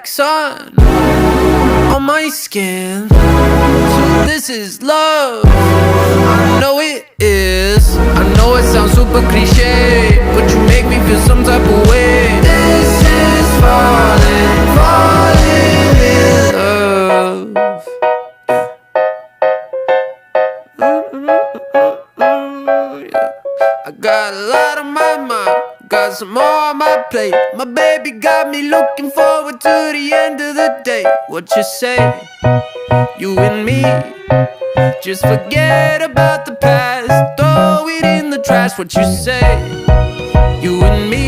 sun on my skin. So this is love, I know it is. I know it sounds super cliche, but you make me feel some type of way. This is falling, falling in love. Yeah. I got a lot on my mind, got some more on my plate. My baby got me looking forward to the end of the day. What you say? You and me, just forget about the past, throw it in the trash. What you say? You and me,